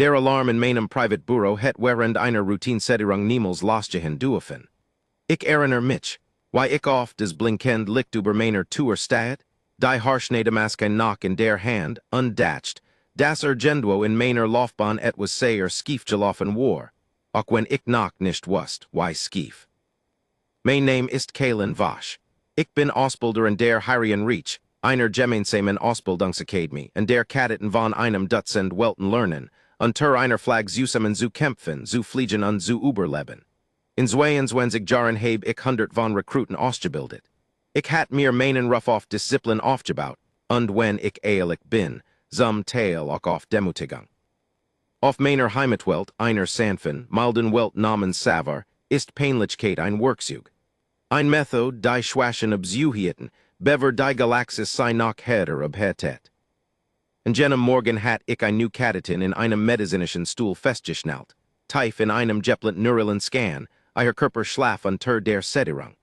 Der Alarm in meinem private Büro het während einer Routinesättigung niemals losgehen dürfen. Ich erinnere mich, why ich oft des blinkend Licht über meiner Tour steht, die Haarschneidemaske noch in der Hand, undatscht, das Urgenduo in meiner Laufbahn etwas sehr schief gelaufen war, auch wenn ich noch nicht wusste, why schief. Mein Name ist Kalen Vosch. Ich bin Ausbilder in der Heirigen Reach, einer gemeinsamen Ausbildungsakademie, in der Kadeten von einem Dutzend Welten lernen, unter einer Flag zusammen zu kämpfen, zu fliegen und zu überleben. In 22 Jahren habe ich 100 von Rekruten ausgebildet. Ich hat mir meinen Ruf auf Disziplin aufgebaut, und wenn ich ehrlich bin, zum Teil auch auf Demutigung. Auf meiner Heimatwelt, einer sanften, milden Welt namens Savar, ist Peinlichkeit ein Werkzeug. Ein Method, die Schwachen abzuhieten, bever die Galaxies sei noch härter abhärtet. In jenem Morgen hat ich ein Kadetin in einem medizinischen Stuhl festgeschnallt, tief in einem Jepplet neuralen Scan, ihr Körper schlaf unter der Sättigung.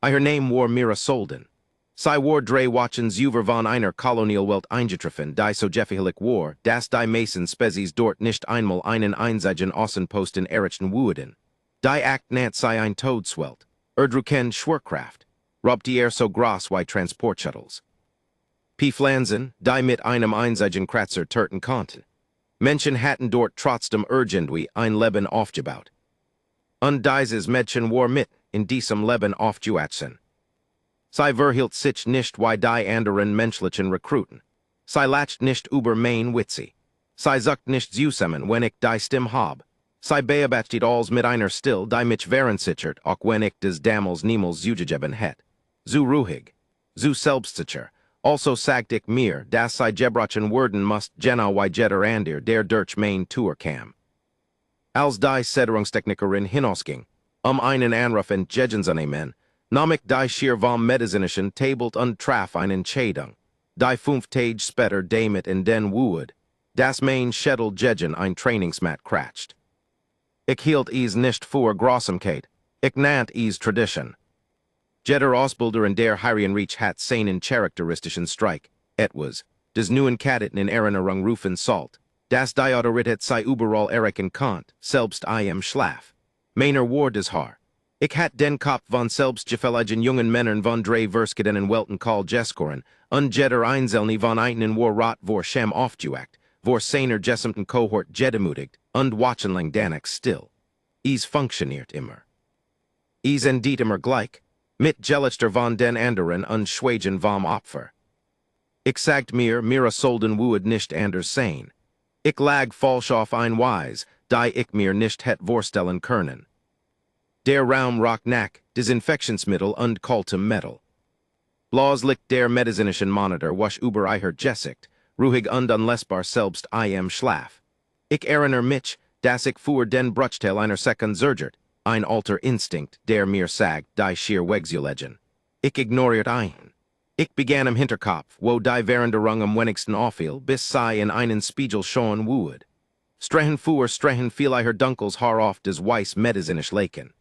Ihr Name war Mira Solden. Sie war drei Wochen über von einer Kolonialwelt eingetroffen, die so jeffihlich war, dass die meisten Spezies dort nicht einmal einen einzigen Außenposten errichten würden. Die Act nennt sie ein Todeswelt, erdrucken Schwerkraft, robt so groß wie Transportshuttles. Pflanzen, die mit einem einzigen Kratzer töten konnten. Menschen hatten dort trotzdem irgendwie ein Leben aufgebaut. Und dieses Mädchen war mit in diesem Leben aufgewachsen. Sie verhielt sich nicht wie die anderen menschlichen Rekruten. Sie lacht nicht über mein Witze. Sie sagt nicht zusammen, wenn ich die Stimme hab. Sie beobachtet alles mit einer Still, die mich verunsichert, auch wenn ich des damals niemals zugegeben het. So ruhig, so selbstsicher. Also sagt ich mir, dass sie gebrochen werden must genau wie jeder ander, der durch mein Tour kam. Als die Sättigungstechnikerin hinausging, einen Anruf entgegenzunehmen, nahm ich die schier vom medizinischen Tablet und traf eine Entscheidung. Die 5 Tage später damit in den Wood, dass mein Schädel gegen ein Trainingsmat kratscht. Ich hielt es nicht für Grausamkeit, ich nannt es Tradition. Jeder Ausbilder in der Heirigen Reach hat seinen charakteristischen Streik, etwas, des neuen Kadeten in Erinnerung rufen sollt, das die Autorität sei überall erkennen konnt, selbst im Schlaf. Meiner war das Haar. Ich hat den Kopf von selbstgefälligen jungen Männern von drei verschiedenen Welten call Jeskoren, und jeder einzelne von einen war rot vor Schem aufgeweckt, vor seiner gesamten Kohort gedemutigt, und wochenlang danach still. Es funktioniert immer. Es endet immer gleich, mit Gelichter von den anderen und Schweigen vom Opfer. Ich sagt mir, Mira Solden would nicht anders sein. Ich lag falsch auf ein Weise, die ich mir nicht het vorstellen können. Der Raum roch nach Desinfektionsmittel und kaltem Metal. Bloß liegt der medizinischen Monitor wasch über ihr Gesicht, ruhig und unlesbar selbst im Schlaf. Ich erinnere mich, dass ich für den Bruchteil einer Sekunde zögert, ein alter Instinkt, der mir sagt, die schier wegzulegen. Ich ignoriert ein. Ich begann im Hinterkopf, wo die Veränderung am wenigsten auffiel, bis sie in einen Spiegel schauen würde. Strehen fiel ihr dunkles Haar auf des weiß medizinisch Leken.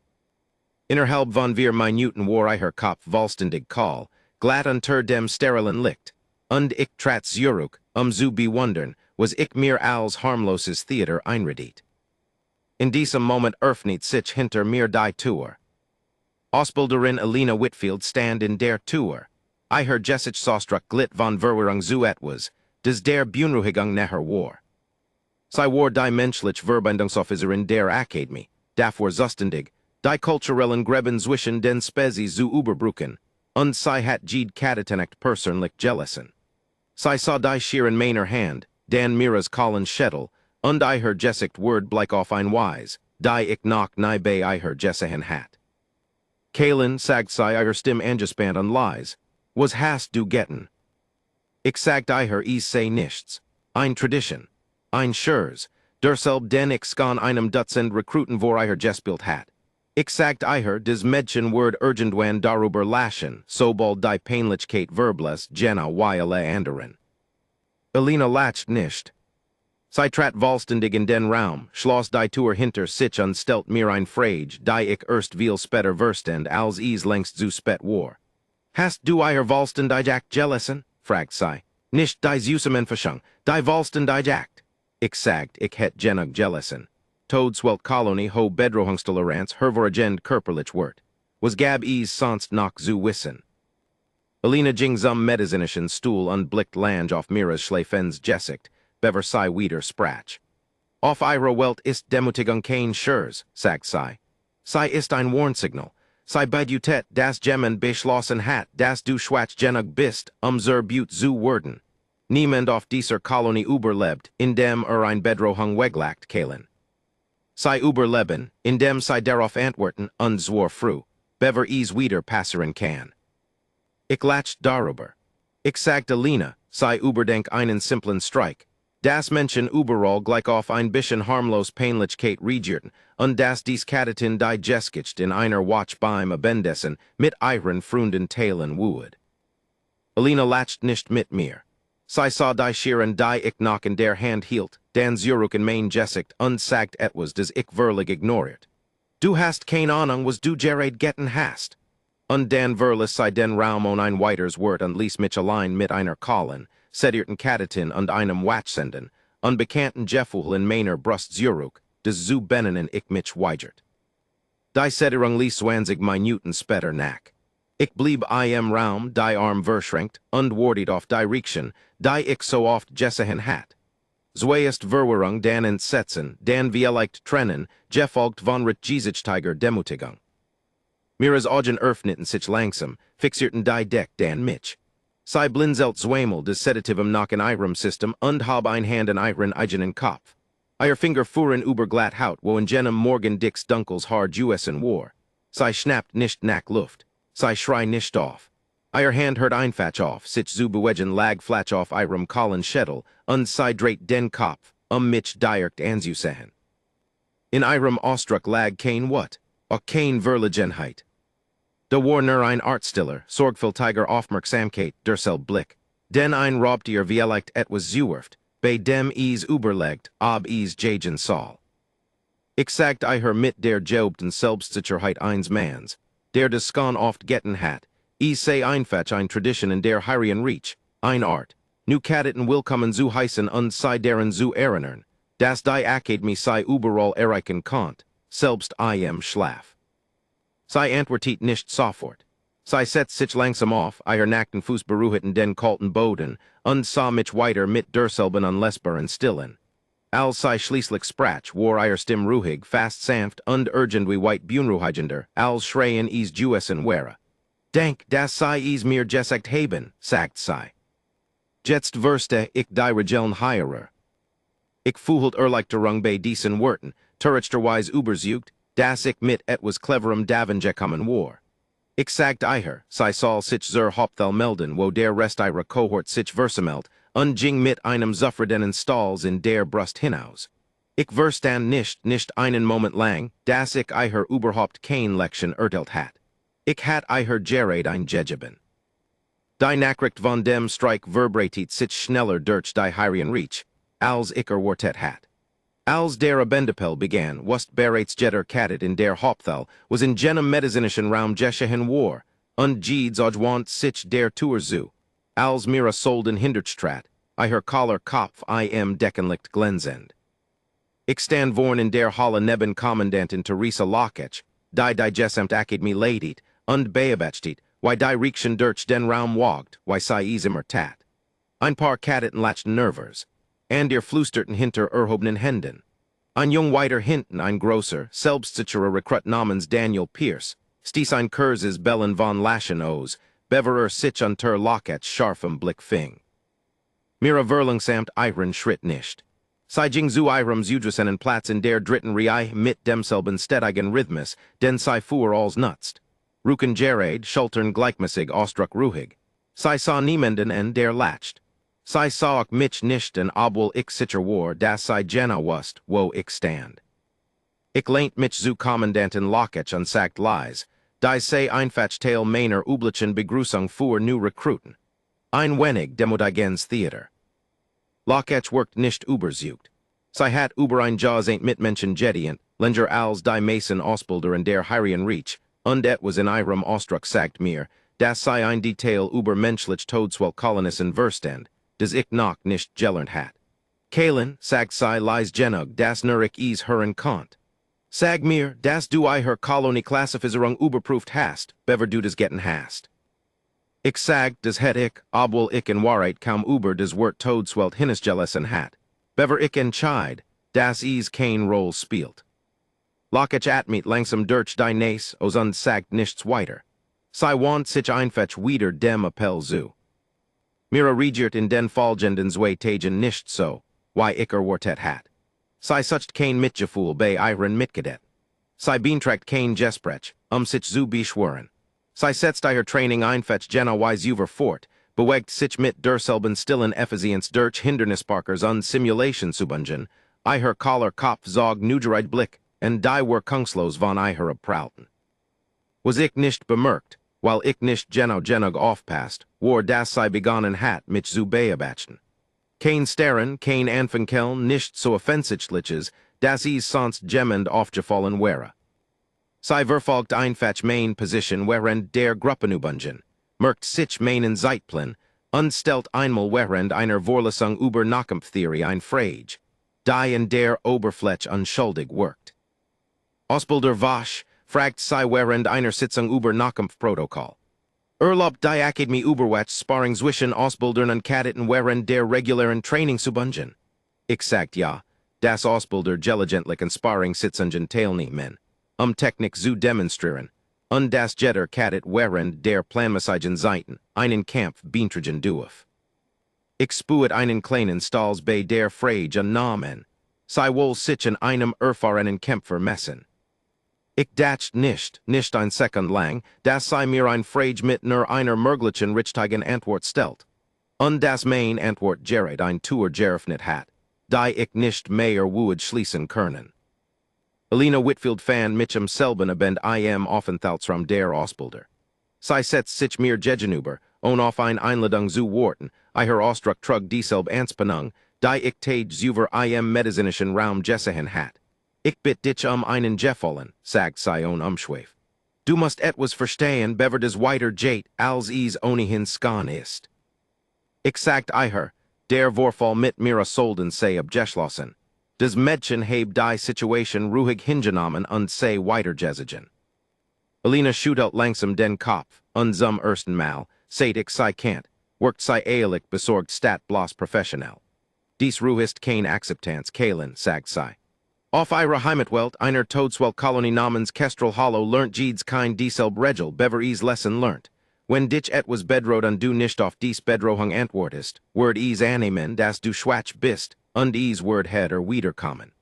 Innerhalb von vier Minuten war ihr Kopf vollständig kahl, glatt unter dem sterilen Licht, und ich trat zurück, zu bewundern, was ich mir als harmloses Theater einredet. In diesem Moment öffnet sich hinter mir die Tür. Ausbilderin Alina Whitfield stand in der Tür. Ihr Gesicht saustruck glit von Verwirrung zu etwas, des der Beunruhigung nachher war. Sie war die menschliche Verbindungsofficerin der Akademie, davor zuständig, die kulturellen Gräben zwischen den Spezies zu überbrücken, und sie hat jede Kadetinacht persönlich gelassen. Sie sah die schier in meiner Hand, den Miras Colin Schädel, und ihr Gesicht word bleich auf ein Weise, die ich noch nie bei ihr gesehen hat. Kalen sagt sie ihr Stimme angespannt und leise, was hast du getan? Ich sagt ihr es sei nichts, ein Tradition, ein Schurz, derselb den ich skan einem Dutzend Rekruten vor ihr gespielt hat. Ich sagt ihr des Mädchen word irgendwann darüber lachen, sobald die Peinlichkeit verbless Jenna wie alle anderen. Alina lacht nicht. Sie trat vollständig in den Raum, schloss die Tür hinter sich und stellt mir ein Frage, die ich erst viel später verstand, als es längst zu spät war. Hast du ihr vollständig gelassen? Fragt sie. Nicht die Süßemenverschung, die vollständig Akt. Ich sagt, ich het genug jellesen. Todeswelt Colony ho bedrohungstolerance hervoragend körperlich wort. Was gab ease sonst noch zu wissen. Alina ging zum medizinischen Stuhl und blickt lang auf Mira's Schläfens Gesicht, bever sei wieder sprach. Auf ihrer Welt ist Demutigung kein Schurz, sagt sei. Sei ist ein Warnsignal. Sei bedutet das Gemmen beschlossen hat, das du schwach genug bist, zur But zu werden. Niemand auf dieser Kolonie überlebt, indem ein Bedrohung weglagt kalen. Sei überleben, indem sei darauf antworten und zwar früh, bever is wieder passieren kann. Ich lacht darüber. Ich sagt Alina, sei überdenk einen simplen Streik. Das Menschen überall gleich auf ein bisschen harmlos Peinlichkeit regieren, und das dies Katatin digesticht in einer Watch beim Abendessen mit ihren Freunden teilen would. Alina lacht nicht mit mir. Sei sah die Schieren die ich noch in der Hand hielt, dan Zurück in mein Gesicht und sagt etwas das ich wirklich ignoriert. Du hast keine Ahnung was du gerät getten hast. Und dan verlis sei den Raum on ein weiters Wort und ließ mich allein mit einer Kallen, sedierten Katatin und einem Watchsenden, unbekannten Jeffuhl in meiner Brust Zurück, des zu benennen ich mich weigert. Die Sedierung ließ zwanzig Minuten später nach. Ich blieb im Raum, die Arm verschränkt, und wartet auf die Reaktion, die ich so oft gesehen hat. Zuerst Verwirrung, dan Entsetzen, dan vielleicht Trennen, gefolgt von Rachisichtiger Demutigung. Mira's Augen öffneten sich langsam, fixierten die Deck dan mich. Sei blinzelt zweimal des Sedativum nach in ihrem System und hab ein Hand in ihren eigenen Kopf. Ihr Finger fuhren über glatt Haut, wo in jenem Morgen Dicks Dunkels hard Juessen war. Sei schnappt nicht nach Luft. Sei schrei nicht auf. Ihr Hand hört einfach auf, sich zu bewegen lag flach auf ihrem kahlen Schädel, und sei dreht den Kopf, mich direkt anzusehen. In ihrem Ausdruck lag kein What, auch kein Verlegenheit. Da war nur ein Artstiller, sorgfältiger Aufmerksamkeit, derselb Blick, den ein robt ihr vielleicht etwas zuwerft, bei dem is überlegt, ob is jagen soll. Ich sagt ihr mit der Jobten Selbstsicherheit eines Manns, der das Skan oft getten hat, is sei einfach ein Tradition in der Hyrian Reach, ein Art, nu Kadeten willkommen zu heißen und sei deren zu erinnern, das die Academy sei überall erreichen konnt, selbst im Schlaf. Sei antwortet nicht sofort. Sei setzt sich langsam auf, ihr nackten Fuß beruheten den kalten Boden, und sah mich weiter mit derselben unlesbaren Stillen. Als sei schließlich sprach, war ihr Stimm ruhig, fast sanft und urgent wie weit bunruhigender, als schreien is Juessen wäre. Denk, das sei is mir gesagt haben, sagt sei. Jetzt verste ich die Regeln heirer. Ich fühlt erleichterung bei diesen Worten, turrichterweise überzeugt, dass ich mit etwas cleverem davengekommen war. Ich sagt ihr, sei soll sich zur Hauptthal melden, wo der Rest ihrer Kohort sich versammelt, und ging mit einem zufriedenen Stolz in der Brust hinaus. Ich verstand nicht einen Moment lang, dass ich ihr überhaupt kein Lection erteilt hat. Ich hat ihr gerät ein Jejeben. Die Nachricht von dem Streik vibratet sich schneller durch die Hyrian Reach, als ich erwartet hat. Als der Abendepel begann, was bereits jetter Katet in der Hauptthal was in jenem medizinischen Raum geschehen war, und Jeeds odwant sich der Tour zu, als Mira solden Hindertstrat, ihr Collar Kopf im Deckenlicht glänzend. Ich stand vorn in der Halle neben Kommandantin Theresa Lockech, die digesamt Academy ledigt, und beabachtet, wie die Riekchen durch den Raum wagt, wie sei immer tat. Ein paar Kateten lachten Nervers, and ihr flusterten hinter erhobenen Händen. Ein jung weiter hinten ein großer, selbstsicherer Rekrut namens Daniel Pierce, stieß ein kurzes Bellen von Laschen aus, beverer sich unter Lockets scharfem Blick fing. Mira verlangsamt ihren Schritt nicht. Sei ging zu ihrem Zudressenen Platz in der dritten Reihe mit demselben stetigen Rhythmus, den sei fuhr als nutzt. Ruken gerade, schultern gleichmäßig Ausdruck ruhig. Sei sah niemanden en der lacht. Sei sah ich mich nicht en obwohl ich sicher war, dass sei jena wust, wo ich stand. Ich lehnt mich zu Kommandantin Lockech und sagt leise, die sei einfach teil meiner üblichen Begrüßung für new Rekruten. Ein wenig demodigens Theater. Lockech worked nicht überzeugt. Sei hat über ein Jaws ain't mitmenschen jedient, lenger als die Mason Ausbilder in der Hyrian Reach, und etwas in ihrem Ausdruck sagt mir, dass sei ein Detail über menschlich Todeswelt Kolonissen verstand, das ich noch nicht gelernt hat. Kalen, sag sei lies genug, das nurik is hören kont. Sag mir, das du I her Koloni Klassifizierung überprüft hast, bever du das getten hast. Ich sag, das het ich, obwohl ich in Wahrheit kaum über das Wort Todeswelt hinnesgelassen hat. Bever ich entscheid, das is kein Roll spielt. Lock ich atmeet langsam durch die Nace, os unsagt nichts weiter. Sei want sich einfetch wieder dem Appell zu. Mira regiert in den folgenden zwei Tagen nicht so, why ich Wortet hat. Sei sucht kein Mitgefühl bei ihren Mitgedet. Sei beantragt kein Gesprech, sich zu beschwören. Sei setzt ihr Training einfetch Jena wise über fort, bewegt sich mit derselben stillen Effizienz durch Hindernisparkers Simulation subungen, ihr Collar Kopf zog nugeride Blick, und die Wirkungslos von ihr Prauten. Was ich nicht bemerkt, while ich nicht genug aufpasst, war das sei begonnen hat mit zu beobachten. Kein Stern, kein Anfankeln, nicht so offensichtliches, das is sonst gemmend aufgefallen wäre. Sei verfolgt einfetch main Position während der Gruppenübungen, merkt sich meinen Zeitplan, unstellt einmal während einer Vorlesung über Nahkampftheorie ein Frage, die in der Oberfläche unschuldig wirkt. Ausbilder Wasch fragt sei während einer Sitzung über Nahkampfprotokoll. Erlaubt die Akademie Überwatch Sparring zwischen Ausbildern und Kadetten während der regulären Trainingsübungen? Ich sagt ja, das Ausbilder gelegentlich in Sparring-Sitzungen teilnehmen, Technik zu demonstrieren, und das jeder Kadet während der planmäßigen Zeiten einen Kampf beantragen darf. Ich spuet einen kleinen Stals bei der Frage an Namen, sei wohl sich in einem erfahrenen Kämpfer messen. Ich dacht nicht ein Sekund lang, das sei mir ein Frage mit nur einer möglichen richtigen Antwort stellt. Und das mein Antwort gerät ein Tour geröffnet hat, die ich nicht mehr wuid schließen können. Elena Whitfield fan Mitchum selben abend im Aufenthaltsraum der Ausbilder. Sei setzt sich mir gegenüber, auf ein Einladung zu warten, ihr Ausdruck trug dieselbe Anspannung, die ich tage über im medizinischen Raum gesehen hat. Ich bitt dich einen Gefallen, sagt sie Umschweif. Du musst etwas verstehen, bever des weiter geht, als es ohnehin skan ist. Ich sagt ihr, der Vorfall mit mir solden sei abgeschlossen. Des Mädchen heb die Situation ruhig hingenommen und sei weitergezogen. Elena schüttelt langsam den Kopf, und zum ersten Mal, seht ich sei can't, wirkt sei ehrlich besorgt stat bloß professionell. Dies ruhigst kein Akzeptanz, Kalen, sagt sei. Auf ihrer Heimatwelt, einer Todeswelt-Kolonie namens Kestrel Hollow lernt jedes kein dieselbe Regel, bever es Lesson lernt. Wenn dich etwas bedroht und du nicht auf dies Bedrohung antwortest, word es annehmen, dass du schwach bist, und es word heder wiederkommen.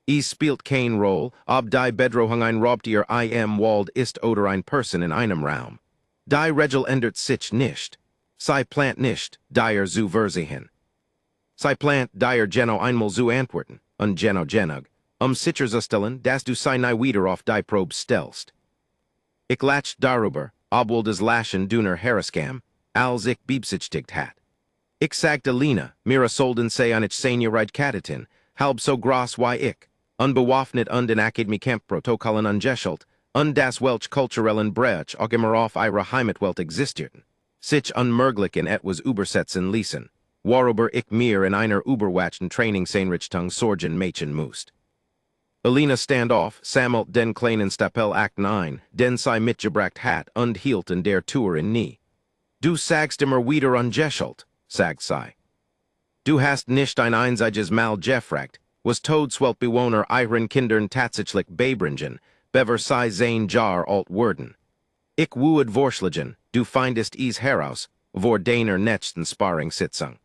Es spielt kein Roll, ob die Bedrohung ein Raubtier im Wald ist oder ein Person in einem Raum. Die Regel ändert sich nicht. Sei plant nicht, dir zu versehen. Sei plant dir Geno einmal zu antworten, und Geno genug, sicher zu stellen, dass du sei nie wieder auf die Probe stellst. Ich latsch darüber, obwohl des Laschen dünner Heraskam, als ich beabsichtigt hat. Ich sagt Elena, mira solden sei an ich Seniorite Kadetin, halb so groß wie ich, unbewaffnet und in Akademie Kampfprotokollen ungeschult, und das welch kulturellen Brech auch immer auf ihrer Heimatwelt existierten. Sich unmöglich in etwas übersetzen ließen, worüber ich mir in einer überwachten Trainingseinrichtung Sorgen machen musst. Elena stand auf, sammelt den kleinen Stapel Akten ein, den sei mitgebracht hat und hielt in der Tour in nie. Du sagst immer wieder ungeschult, sagt sei. Du hast nicht ein einziges Mal gefragt, was Todeswelt-Bewohner ihren Kindern tatsächlich beibringen, bever sei sein jar alt worden. Ich wued vorschlagen, du findest es heraus, vor deiner nächsten Sparring-Sitzung.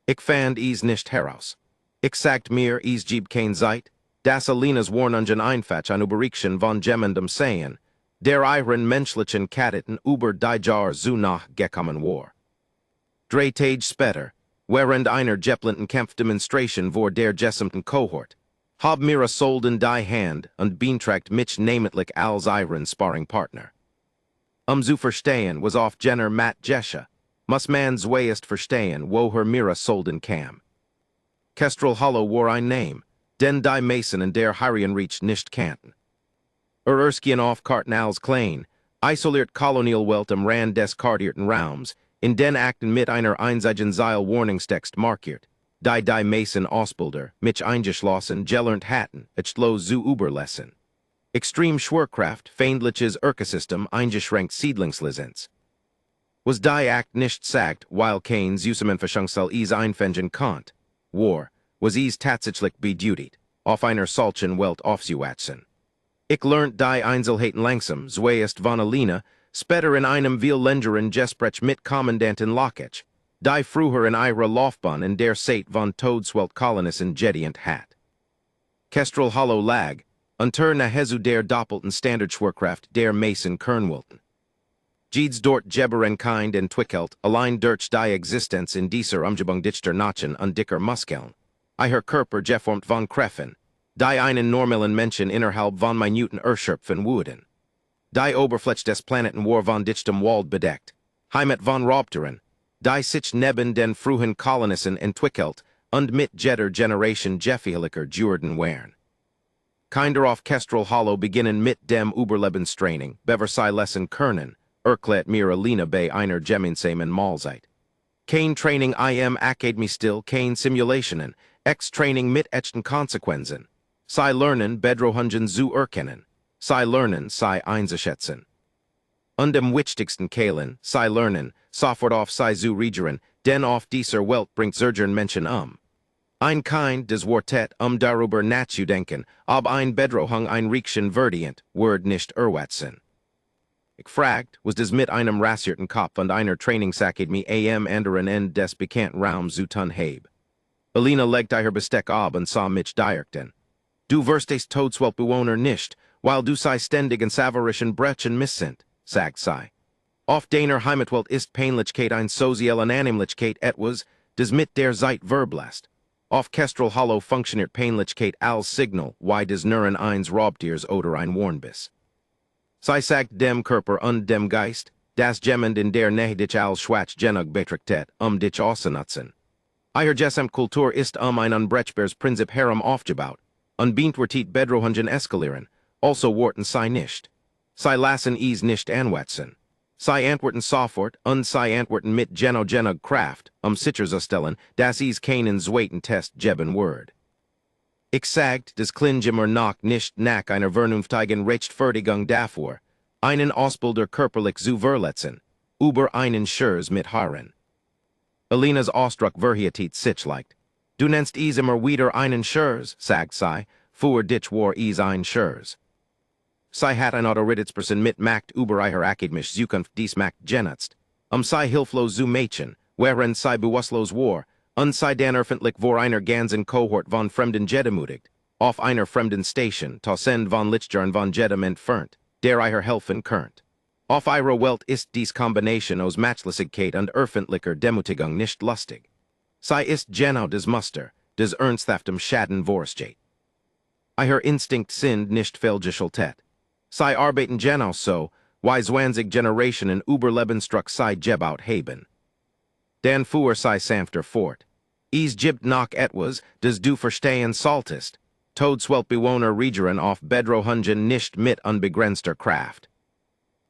Ich fand es nicht heraus. Ich sagt mir, es gibt kein Zeit, das Elenas Warnungen einfach an Überrichten von jemandem sehen, der ihren menschlichen Kadetten über die Jar zu nachgekommen war. 3 Tage später, während einer geplanten Kampfdemonstration vor der gesamten Kohort, hab mir solden die Hand und beantragt mich namentlich als ihren Sparringpartner. Zu verstehen was auf Jenner Matt Jesha, muss man zuerst verstehen, woher mir solden kam. Kestrel Hollow war ein Name, den die Mason in der Herrenreich nicht kannten. Erskien auf Karten als klein, isoliert Kolonialwelt am Rand des kartierten Raums, in den Akten mit einer einzigen Seil Warningstext markiert, die Mason Ausbilder, mich eingeschlossen, gelernt hatten, lo zu Überlesen. Extreme Schwerkraft, feindliches Ökosystem eingeschränkt Siedlingslizenz. Was die Act nicht sagt, weil kein Zusammenfassungsel is einfengen konnte. War, was is tatsächlich bedutigt, auf einer solchen Welt aufzuwachsen. Ich lernt die Einzelheiten langsam, zuerst von Alina, später in einem viel längeren Gespräch mit Kommandantin Lockich, die früher in ihrer Laufbahn in der Zeit von Todeswelt-Kolonisten gedient hat. Kestrel Hollow lag, unter Nahezu der doppelten Standardschwerkraft der Mason Kernwilten. Jedes dort Geberen kind en Twickelt, allein durch die Existenz in dieser Umgebung dichter Nachen und dicker Muskeln. Ihr Körper geformt von Kräften, die einen normalen Menschen innerhalb von Minuten erschöpfen würden. Die Oberfläche des Planeten war von dichtem Wald bedeckt, Heimat von Raubtieren, die sich neben den frühen Kolonisten entwickelt und mit jeder Generation gefährlicher geworden wären. Kinder auf Kestrel Hollow beginnen mit dem Überlebenstraining, Beversei Lesson Kernen, erklärt mir Alina bei einer gemeinsamen Mahlzeit. Kein Training im Academy still, kein Simulationen, Training mit echten Konsequenzen. Sie lernen Bedrohungen zu erkennen. Sie lernen, sie einzuschätzen. Und am wichtigsten Kehlen, sie lernen, sofort auf sie zu reagieren, denn auf dieser Welt bringt Zergern Menschen Ein Kind des Wortet darüber nachzudenken, ob ein Bedrohung ein Riechchen verdient, wird nicht erwachsen. Ich fragt, was das mit einem rasierten Kopf und einer Trainingsakademie am anderen Ende des bekannten Raums zu tun heb. Alina legte ihr Besteck ab und sah mich direkten. Du wirst des Todeswelt-Bewohner nicht, weil du sei ständig in savarischen Brechen missint, sagt sie. Auf deiner Heimatwelt ist Peinlichkeit ein soziale Annehmlichkeit etwas, das mit der Zeit verblasst. Auf Kestrel Hollow funktioniert Peinlichkeit als Signal, why des Nuren eins Raubtiers oder ein Warnbiss. Sie sagt dem Körper und dem Geist, das Gemmend in der Nähe dich als Schwach genug betrachtet, dich auszunutzen. Ihr Gesamtkultur ist ein unbrechbares Prinzip herum aufgebaut, und beantwortet Bedrohungen eskalieren, also worten sie nicht. Sie lassen es nicht anwachsen. Sie antworten sofort und sie antworten mit genug Kraft, sicherzustellen, dass es keinen zweiten Test geben wird. Ich sagt, des Klingimmer noch nicht nach einer vernünftigen Rechtfertigung dafür, einen Ausbilder körperlich zu verletzen, über einen Schurz mit Haaren. Alina's Ausdruck verhietet sich leicht. Du nennst es immer wieder einen Schurz, sagt sie, für dich war es ein Schurz. Sie hat ein Autoritätsperson mit Macht über ihre akademische Zukunft dies Macht genutzt, sie hilflos zu Mädchen, während sie bewusstlos war, und sie dann öffentlich vor einer ganzen Kohort von Fremden gedemutigt, auf einer fremden Station, tausend von Lichtjahren von Jedem entfernt, der ihr helfen könnt. Auf ihrer Welt ist dies Kombination aus Matchlosigkeit und öffentlicher Demutigung nicht lustig. Sie ist genau des Muster, des ernsthaftem Schaden vorsteht. Ihr Instinkt sind nicht fehlgeschaltet. Sie arbeiten genau so, wie 20 Generationen Überlebensdruck sie gebaut haben. Dann fuhr sie sanfter fort. Es gibt noch etwas, das du verstehen solltest. Todeswelt-Bewohner regieren auf Bedrohungen nicht mit unbegrenzter Kraft.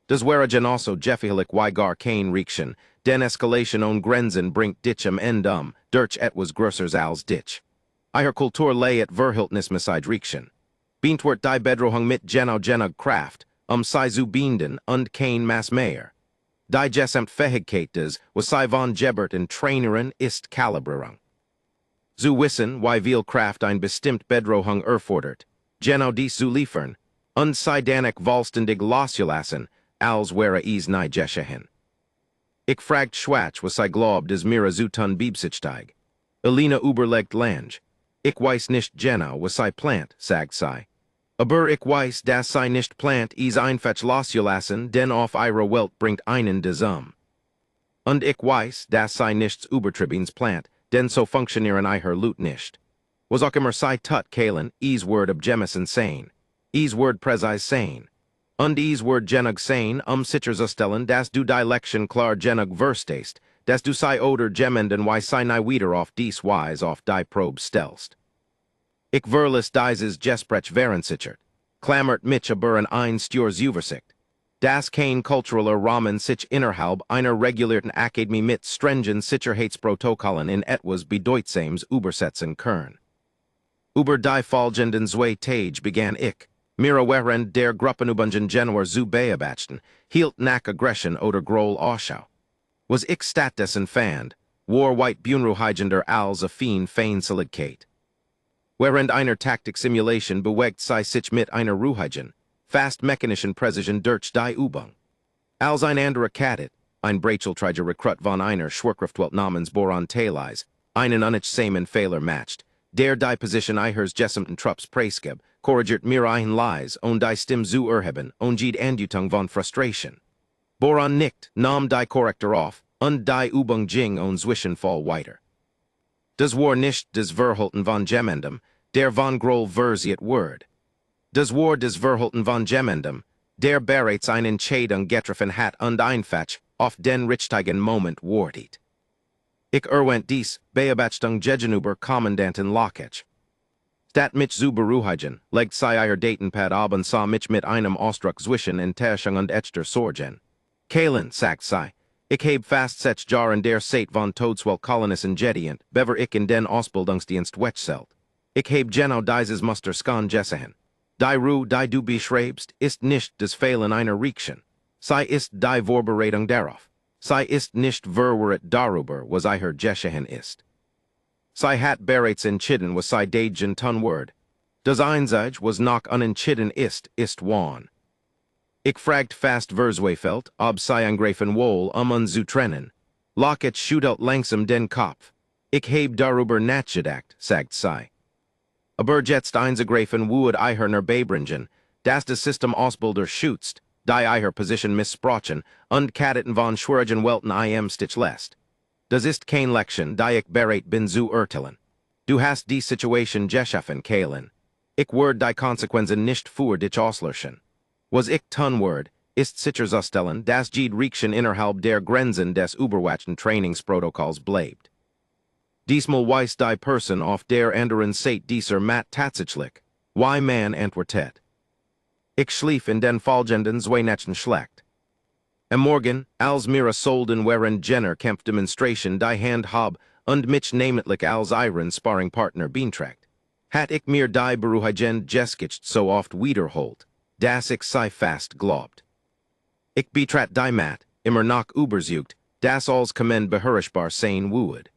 Das wäre genauso gefährlich wie gar kein Riechchen, denn Eskalation ohne Grenzen bringt dich am Ende durch etwas Größeres als dich. Ihre Kultur leiht Verhältnismäßig Riechchen. Beantwort die Bedrohung mit genug Kraft, sie zu binden und kein Maß mehr. Die Gesamtfähigkeit des, was sie von Gebert in Traineren ist Kalibrierung. Zu wissen, wie viel Kraft ein bestimmt Bedrohung erfordert, genau dies zu liefern, und sie dann vollständig loszulassen, als wäre es nie geschehen. Ich fragt Schwach, was sie glaubt, des mir zu tun beabsichtigt. Alina überlegt lang. Ich weiß nicht genau, was sie plant, sagt sie. Aber ich weiß, dass sie nicht plant, es einfach loszulassen, denn auf ihrer Welt bringt einen des Und ich weiß, dass sie nichts Übertriebenes plant, denn so funktionieren ihre Lut nicht. Was auch immer sie tut kehlen, es word ob Jemison sein. Es word präzise sein. Und es word genug sein, sicherzustellen, dass du die Lektion klar genug verstehst, dass du sei oder gemenden wie sei nie wieder auf dies Weise auf die Probe stellst. Ich verlis dieses Gespräch verunsichert, klammert mich aber in ein Stures Übersicht. Das kein kultureller Rahmen sich innerhalb einer regulierten Akademie mit strengen Sicherheitsprotokollen in etwas Bedeutsames übersetzen können. Über die folgenden zwei Tage begann ich, mir während der Gruppenübungen Januar zu beobachten, hielt nach Aggression oder Groll Ausschau. Was ich stattdessen fand, war weit Bunruhigender als a Feindseligkeit. Während einer Taktik-Simulation bewegt sich mit einer ruhigen, fast mechanischen Präzision durch die Übung. Als ein anderer Kadett, ein Brachelträger Rekrut von einer Schwerkraftwelt namens Boron Thalys, einen unsamen Fehler macht, der die Position ihres gesamten Trupps preisgib, korrigiert mir ein Lies und die Stimme zu erheben und jede Andutung von Frustration. Boron nickt, nahm die Korrektor auf, und die Übung ging und Zwischenfall weiter. Das war nicht des Verhalten von jemandem, der von Groll versiert wird. Das war des Verhalten von jemandem, der bereits eine Entscheidung getroffen hat und einfach auf den richtigen Moment wartet. Ich erwähnt dies Beobachtung gegenüber Kommandanten Lockich. Statt mich zu beruhigen, legt sie ihr Datenpad ab und sah mich mit einem Ausdruck zwischen Enttäuschung und echter Sorgen. Kalen, sagt sie, ich heb fast sech Jahren der Zeit von Todeswelt-Kolonisten gedient, bever ich in den Ausbildungsdienst wechselt. Ich heb genau dieses Muster gesehen. Die Ruhe, die du beschreibst, ist nicht des Fehlen einer Reaktion. Sie ist die Vorbereitung darauf. Sie ist nicht verwirrt darüber, was ihr Geschehen ist. Sie hat bereits entschieden, was sie dagen tun wird. Das Einzige, was noch unentschieden ist wahr. Ich fragt fast verzweifelt, ob sie angreifen wohl, uns zu trennen. Lockett schüttelt langsam den Kopf. Ich heb darüber nachgedacht, sagt sie. Aber jetzt einzugreifen would ihr nur beibringen, dass das System Ausbilder schützt, die ihr Position missbrauchen und Kadetten von schwierigen Welten im Stich lässt. Das ist kein Lektion, die ich bereit bin zu urteilen. Du hast die Situation geschaffen, Kalen. Ich werd die Konsequenzen nicht für dich auslöschen. Was ich tun werd, ist sicherzustellen, dass jede Reaktion innerhalb der Grenzen des überwachten Trainingsprotokolls bleibt. Diesmal weiß die Person auf der anderen Seite dieser Matt tatsächlich, wie man antwortet. Ich schlief in den folgenden zwei Nächten schlecht. Am Morgen, als mir Solden während Jenner Kampfdemonstration die Hand hab und mich namentlich als ihren Sparringpartner beantragt, hat ich mir die Beruhigung geskicht so oft wiederholt, dass ich sie fast glaubt. Ich betrat die Matt, immer noch überzeugt, dass alles kommend beherrschbar sein würde.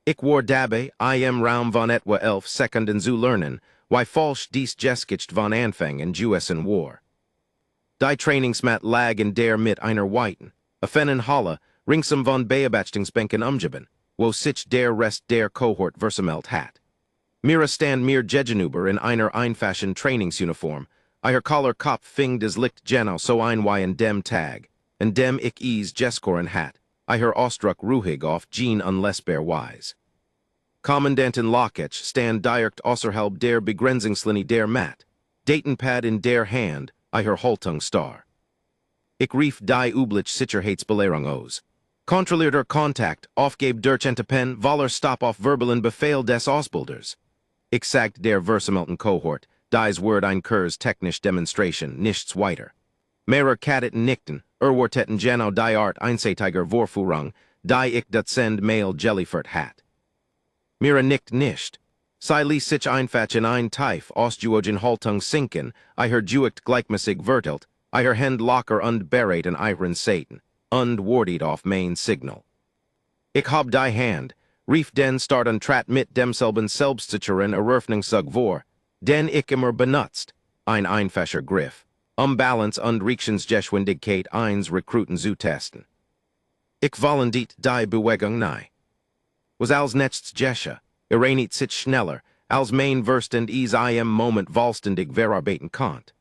Ich war dabei, im Raum von etwa 11 Sekunden zu lernen, wie falsch dies geskicht von Anfang an gewesen war. Die Trainingsmat lag in der mit einer weiten, offenen Halle, ringsum von Beobachtungsbänken umgeben, wo sich der Rest der Kohort versammelt hat. Mir stand mir gegenüber in einer einfachen Trainingsuniform, ihr Collar Kopf fing des Licht genau so ein wie in dem Tag, in dem ich es geskoren hat, ihr Ausdruck ruhig auf Jean unlesbar wise. Kommandantin Lockich stand direkt außerhalb der Begrenzungslinie der Mat, Datenpad in der Hand, ihr Haltung star. Ich rief die übliche Sicherheitsbelehrung aus. Kontrollierter Kontakt, aufgab durch Pen, voller Stop auf verbalen Befehl des Ausbilders. Ich sagt der versammelten Kohort, dies wird ein Kurs technisch Demonstration, nichts weiter. Mehrer Kadetten nickten, erwarteten genau die Art einseitiger Vorführung, die ich Dutzend Mail Jellyfurt hat. Mira nickt nicht. Sie ließ sich einfach in ein Tief ausgewogen Haltung sinken, ihr Juicht gleichmäßig vertelt, ihr Hand locker und bereit in ihren Seiten, und wartet auf mein Signal. Ich hab die Hand, rief den Start und trat mit demselben selbstsicheren Eröffnungszug vor, den ich immer benutzt, ein einfacher Griff, Balance und Reaktionsgeschwindigkeit eins Rekruten zu testen. Ich vollendiet die Bewegung nahe. Was als nächstes Gesche, nicht sich schneller, als mein Verstand im Moment vollständig verarbeiten konnt.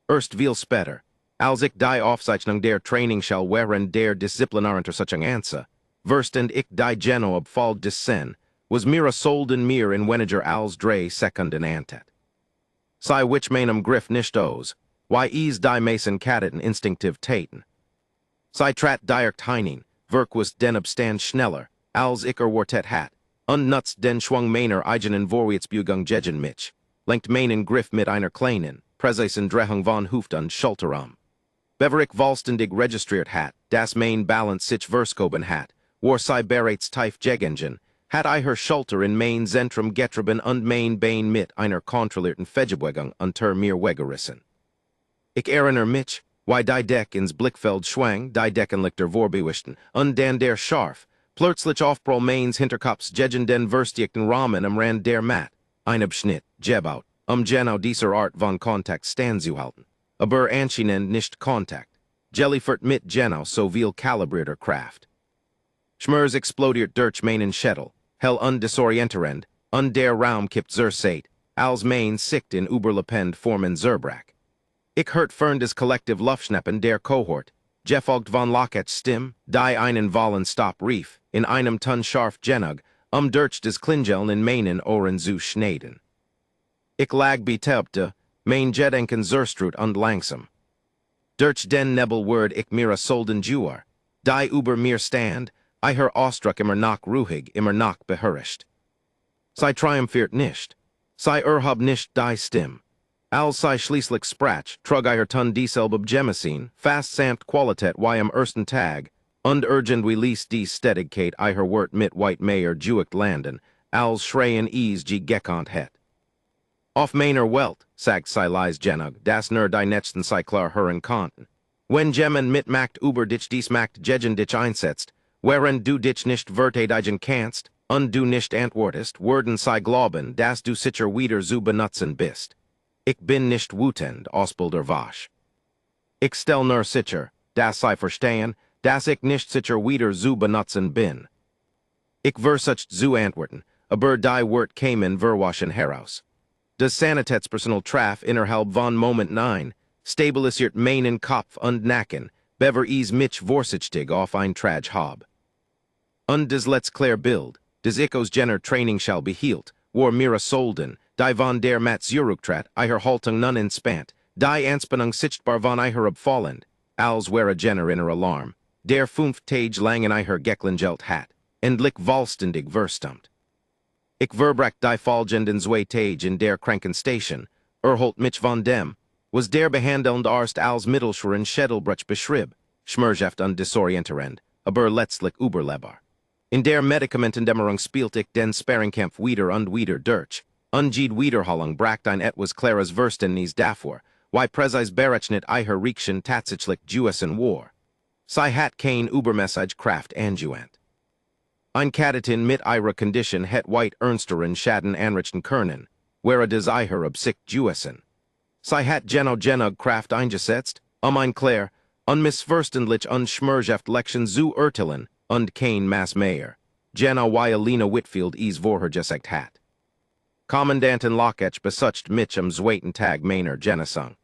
Erst viel später, als ich die Aufzeichnung der Trainingsschule während der Disziplinaruntersuchung ansa, verstand ich die genau abfall des Sinn, was mir Solden mir in weniger als 3 Sekunden antet. Sei which meinem Griff nicht aus, why die Mason Kadetten instinktiv taten. Sei trat direkt hinein, wirk was den Abstand schneller, als ich erwartet hat, und nutzt den Schwung meiner eigenen Vorwärtsbewegung gegen mich, lenkt meinen Griff mit einer kleinen, präzisen Drehung von Hüft und Schulterarm. Beverik Volstendig Registriert hat, das main balance sich Verskoben hat, war sei bereits tief Jegengen, hat I her Schulter in main Zentrum getrieben und main Bein mit einer kontrollierten Fegebewegung unter mir wegerissen. Ich erinnere mich, wie die Deck ins Blickfeld schwang, die Deckenlichter vorbewischten, und dann der Scharf, plötzlich aufprall mains Hinterkops Jegen den Verstiegten Rahmen Rand der Mat, ein Abschnitt, Jebaut, genau dieser Art von Kontakt standzuhalten. Aber anscheinend nicht Kontakt. Jellyfurt mit genau so viel kalibrierter Kraft. Schmers explodiert durch meinen Schädel, hell undesorientierend, und der Raum kippt zur Seite, als mein Sicht in Überlepend formen Zerbrack. Ich hört fern des Kollektiv Luftschnappen der Kohort, Jeffolgt von Locket's Stimm, die einen Wallen Stop rief, in einem Ton scharf Genug, durch des Klingeln in meinen Ohren zu schneiden. Ich lag betebte, mein Gedenken zerstrut und langsam. Durch den Nebelword ich mir solden Juar, die über mir stand, I her Ausdruck immer noch ruhig, immer noch beherrscht. Sie triumphiert nicht. Sie erhab nicht die Stimm. Als sie schließlich sprach, trug I her Ton dieselbe Gemessin, fast samt Qualität wie am ersten Tag, und irgendwie ließ die Stetigkeit I her Wort mit White Mayer Juicht landen, als schreien ge gekant het. Auf meiner Welt, sagt sie leis Genug, das nur die Netzten sie klar hören konnten. Wenn Gemmen mitmacht über dich dies macht Jegen dich einsetzt, während du dich nicht verteidigen kannst, und du nicht antwortest, würden sie glauben, dass du sicher wieder zu benutzen bist. Ich bin nicht wütend, Ausbilder Wasch. Ich stell nur sicher, dass sie verstehen, dass ich nicht sicher wieder zu benutzen bin. Ich versucht zu antworten, aber die Wort kämen verwaschen heraus. Das Sanitätspersonal traf innerhalb von Moment 9, stabilisiert meinen Kopf und Nacken, bever mich vorsichtig auf ein Trage hab. Und das let's klar Bild, des Ichos Jenner Training shall behielt, war mira solden, die von der Mat zurücktrat, I her Haltung nun inspant, die Anspannung sichtbar von I her abfallend, als wäre Jenner in her Alarm, der 5 Tage langen I her Geklingelt hat, endlich vollständig verstumt. Ich verbracht die folgenden 2 Tage in der Krankenstation, erholt mich von dem, was der behandelnd Arzt als mittelschweren Schädelbruch beschrieb, schmerzhaft und desorientierend, aber letztlich überlebbar. In der Medikamentendämmerung spielt ich den Sparringkampf wieder und wieder durch, unged Wiederholung bracht ein etwas klares Verständnis davor, wie präzis berechnet I her Riekchen tatsächlich Juessen war. Sie hat kein Übermessage Kraft angewandt. Ein Katatin mit ihrer Condition het white ernsteren Schaden anrichten können, wäre des I her obsiegt Juessen. Sie hat genug Kraft eingesetzt, ein klar, unmissverständlich und schmerzhaft Lection zu urteilen, und kein Mass Mayer, wie Alina Whitfield vorhergesagt hat. Kommandantin Locketch besucht mich am 2. Tag meiner Genesung.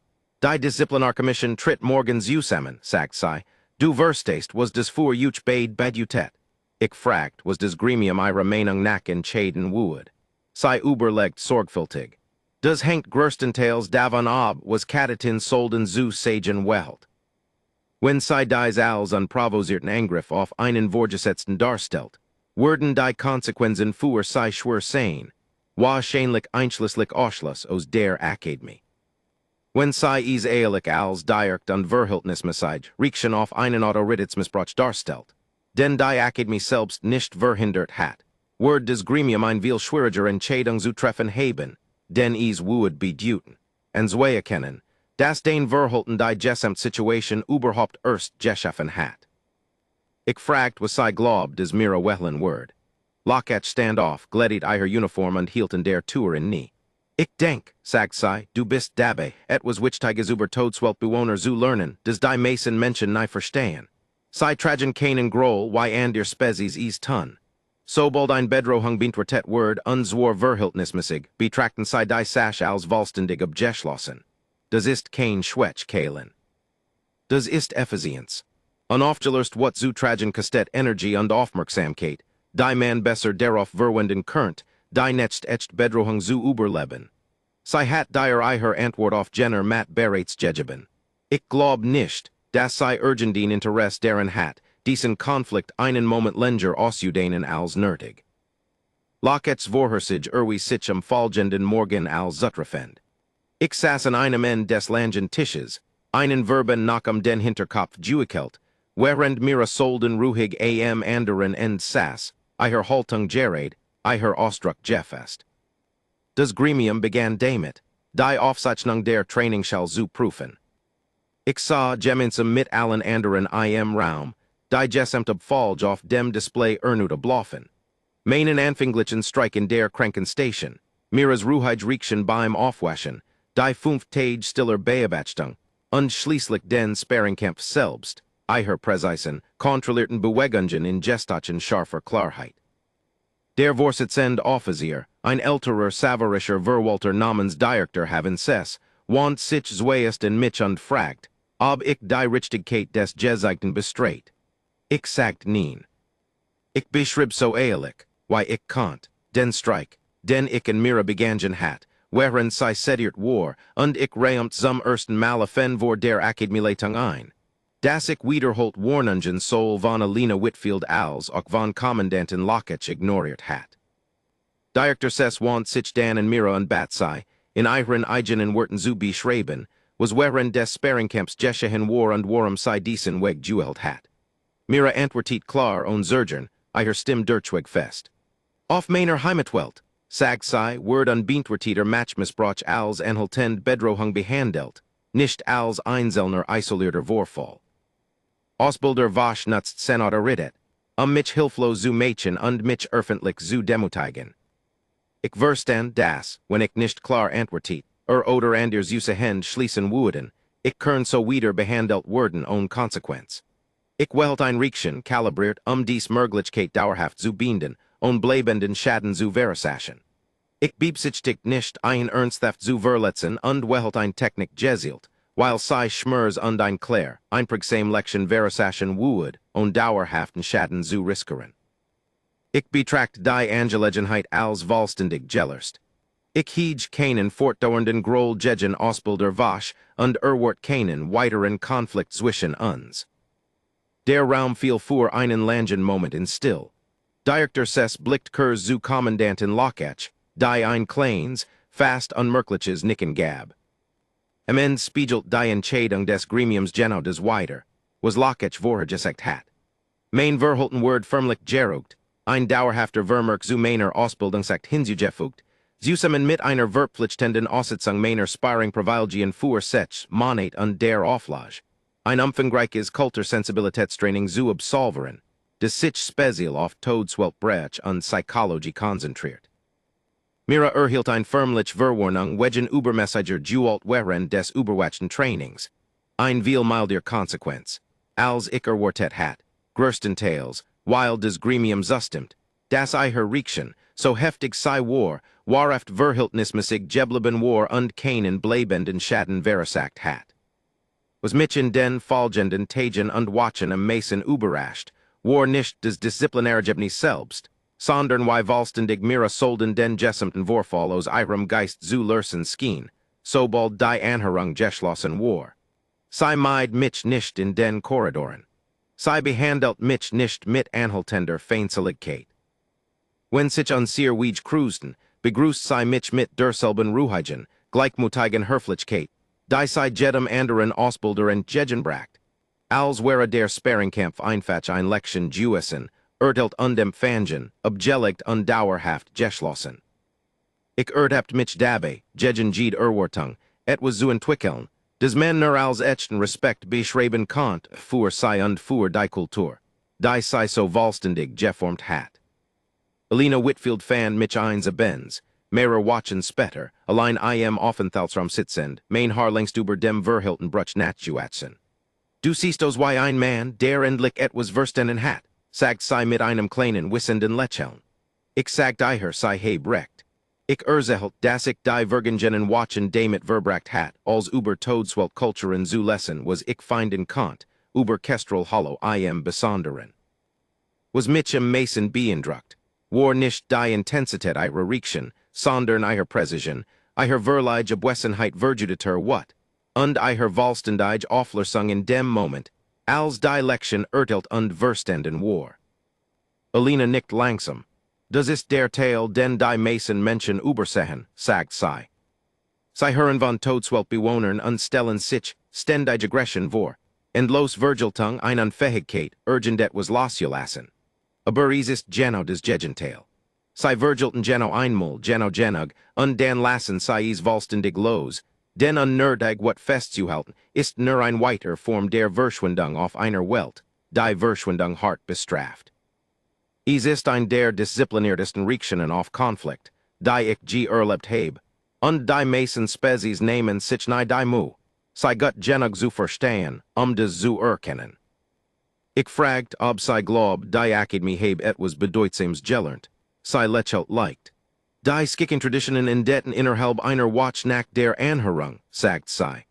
Die Disziplinarkommission tritt morgens zusammen, sagt sie, du verstehst, was des für euch beid bedutet. Ich fragt, was des Gremium ihrer Meinung nach entscheiden would. Sie überlegt sorgfältig. Das hängt größtenteils davon ab, was Katatin solden zu sagen welt. Wenn sie dies als unprovosierten Angriff auf einen vorgesetzten darstellt, würden die Konsequenzen für sie schwer sein, wahrscheinlich einschließlich Ausschluss aus der Akademie. Wenn sie es ehrlich als direkt und Verhältnismäßig Riekchen auf einen Autoritätsmissbrauch darstellt, denn die Akademie selbst nicht verhindert hat, wird des Gremium ein viel schwieriger Entscheidung zu treffen haben, denn es would bedeuten, und so erkennen, dass den Verhalten die Gesamtsituation überhaupt erst geschaffen hat. Ich fragt, was sie glaubt, des mira wehlen word. Locketch stand auf, glättet I her Uniform und hielt in der Tür in nie. Ich denk, sagt sie, du bist dabei, etwas which die über Todeswelt-Bewohner zu lernen, des die Mason Menschen nie verstehen. Sie tragen keinen Groll, wie an der Spezies is tun. Sobald ein Bedrohung bintwertet word, unzwar verhältnismäßig, betrachten sie die Sache als vollständig abgeschlossen. Das ist kein Schwäch, Kalen. Das ist Effizienz. Unaufgelöst wat zu tragen kostet Energie und Aufmerksamkeit, die man besser darauf verwenden könnt, die nicht echt Bedrohung zu überleben. Sie hat dir ihre Antwort auf Jenner Matt bereits gegeben. Ich glaub nicht, dass sie irgendein Interesse daran hat, diesen Konflikt einen Moment länger auszudehnen als nötig. Locketts Vorhersage sich am folgenden Morgen als zutreffend. Ich saß an einem Ende des langen Tisches, Einen Verben nach den Hinterkopf Juikelt, während Mira solden ruhig am anderen End saß, ihre Haltung gerät, ihr Ausdruck gefasst. Das Gremium begann damit, die Aufzeichnung der Training shall zu prüfen. Ich sah gemeinsam mit allen anderen im Raum, die gesamte Folge auf dem Display erneut blaufen. Meinen anfänglichen Streik in der Krankenstation, Miras ruhig Riekchen beim Aufwaschen, die 5 Tage stiller Beobachtung, und schließlich den Sparringkampf selbst, ihre präzisen, kontrollierten Bewegungen in gestachen scharfer Klarheit. Der Vorsitzende Offizier, ein älterer savarischer Verwalter namens Director haben ses, want sich zuerst in mich und fragt, ob ich die Richtigkeit des Gezeigten bestreit. Ich sagt nein. Ich beschrieb so ehrlich, why ich kant, den Streik, den ich in Mira begangen hat, während sie sediert war, und ich reimt zum ersten Mal vor der Akademieleitung ein. Das ich wiederholt Warnungen soll von Alina Whitfield als auch von Kommandantin Lockich ignoriert hat. Director ses want sich dan in Mira und Batsai, in ihren eigenen Worten zu beschreiben, was während des Sparringkamps Gesehen war und warum sie diesen Weg gewählt hat. Mira antwortet klar und zurgern, ihr Stimme durchweg fest. Auf meiner Heimatwelt, sagt sie, word und beantworteter Matchmissbrauch als anhaltend Bedrohung behandelt, nicht als einzelner isolierter Vorfall. Ausbilder was nutzt Senator Ridet, mich hilflos zu Mädchen und mich öffentlich zu demutigen. Ich verstand das, wenn ich nicht klar antwortet, oder anders Hände schließen würden, ich kern so wieder behandelt werden ohne Konsequenz. Ich wählt ein Riekchen kalibriert dies Möglichkeit dauerhaft zu binden, und bleibenden Schaden zu verursachen. Ich beabsichtigt nicht ein ernsthaft zu verletzen und wählt ein Technik gesielt, weil sie schmers und ein Klär, einprägsam Lection verursachen würde, und dauerhaften Schaden zu riskieren. Ich betracht die Angelegenheit als vollständig gelöst. Ich hieg keinen fortdauernden Groll gegen Ausbilder was und wird keinen weiteren Konflikt zwischen uns. Der Raum fiel für einen langen Moment in still. Director ses blickt kurz zu Kommandantin Lockach, die ein kleines, fast unmerkliches Nicken gab. Am Ende spiegelt die Entscheidung des Gremiums genau das weiter, was Lockach vorhergesagt hat. Mein verhalten Word förmlich gerugt, ein dauerhafter Vermerk zu meiner Ausbildungsakt hinzugefügt, zusammen mit einer verpflichtenden Aussitzung meiner Sparring-Privilegien für sich, Monat und der Auflage, ein umfangreiches Kultursensibilitätstraining zu absolvieren, das sich speziell auf Todeswelt-Mädchens und Psychologie konzentriert. Mira erhielt ein förmlich Verwarnung wegen übermäßiger Gewalt während des überwachten Trainings, ein viel milder Konsequenz, als ich erwartet hat, größtenteils, weil das Gremium zustimmt, das ihr Riekchen, so heftig sei war oft verhältnismäßig geblieben war und keinen bleibenden Schaden verursacht hat. Was mich in den folgenden Tagen und Wochen am meisten überrascht, war nicht das Disziplinärergebnis selbst, sondern wie vollständig Mira solden den gesamten Vorfall aus ihrem Geist zu lösen schien, sobald die Anhörung geschlossen war. Sie meid mich nicht in den Korridoren. Sie behandelt mich nicht mit anhaltender Feindseligkeit. Wenn sich unser Weg cruisten, begrüßt sie mich mit derselben Ruhigen, gleichmutigen Höflichkeit, die sie jedem anderen Ausbilder entgegenbracht. Als wäre der Sparringkampf einfach eine Lektion gewesen, urteilt undempfangen, abgelegt und dauerhaft geschlossen. Ich ertapt mich dabei, gegen jede Erwartung, etwas zu entwickeln, das man nur als echten Respekt beschreiben konnt für sie und für die Kultur, die sie so vollständig geformt hat. Alina Whitfield fand mich eins abends, mehrere Wochen später, allein im Aufenthaltsraum sitzend, mein Haar längst über dem verhältten Bruch nachzuatzen. Du siehst aus wie ein Mann, der endlich etwas verstanden hat, sagt sie mit einem kleinen wissenden Lächeln. Ich sagt ihr, sie heb recht. Ich erzählt, dass ich die Vergangenen Wochen damit verbracht hat, als über Todeswelt-Kulturen zu lesen, was ich finden konnt, über Kestrel Hollow im Besonderen. Was mich am meisten beeindruckt, war nicht die Intensität ihrer Riekchen, sondern ihre Präzision, ihre Verlige Abwesenheit verjudeter what, und ihre vollständige Auflösung in dem Moment, als die Lektion urteilt und verstanden war. Alina nickt langsam. Das ist der Teil, den die meisten Menschen übersehen, sagt sie. Sei hören von Todeswelt-Bewohnern unstellen sich, ständig Aggression vor, and los Virgiltung ein Unfähigkeit, urgendet was losulassen. Aber es ist Geno des Gegenteil. Sei Virgilten Geno einmal, Geno genug, Dan lassen sei es vollständig los, denn unnördig wat festzuhalten, ist nur ein weiter Form der Verschwendung auf einer Welt, die Verschwendung hart bestraft. Es ist ein der diszipliniertesten Reaktionen auf Konflikt, die ich erlebt habe, und die meisten Spezies nehmen sich nie die Mühe, sei gut genug zu verstehen, das zu erkennen. Ich fragt, ob sei glaub, die Academy habe etwas bedeutsames gelernt, sei lächelt leicht. Die skicken Traditionen in detten innerhalb einer Watch nach der Anhörung, sagt sei.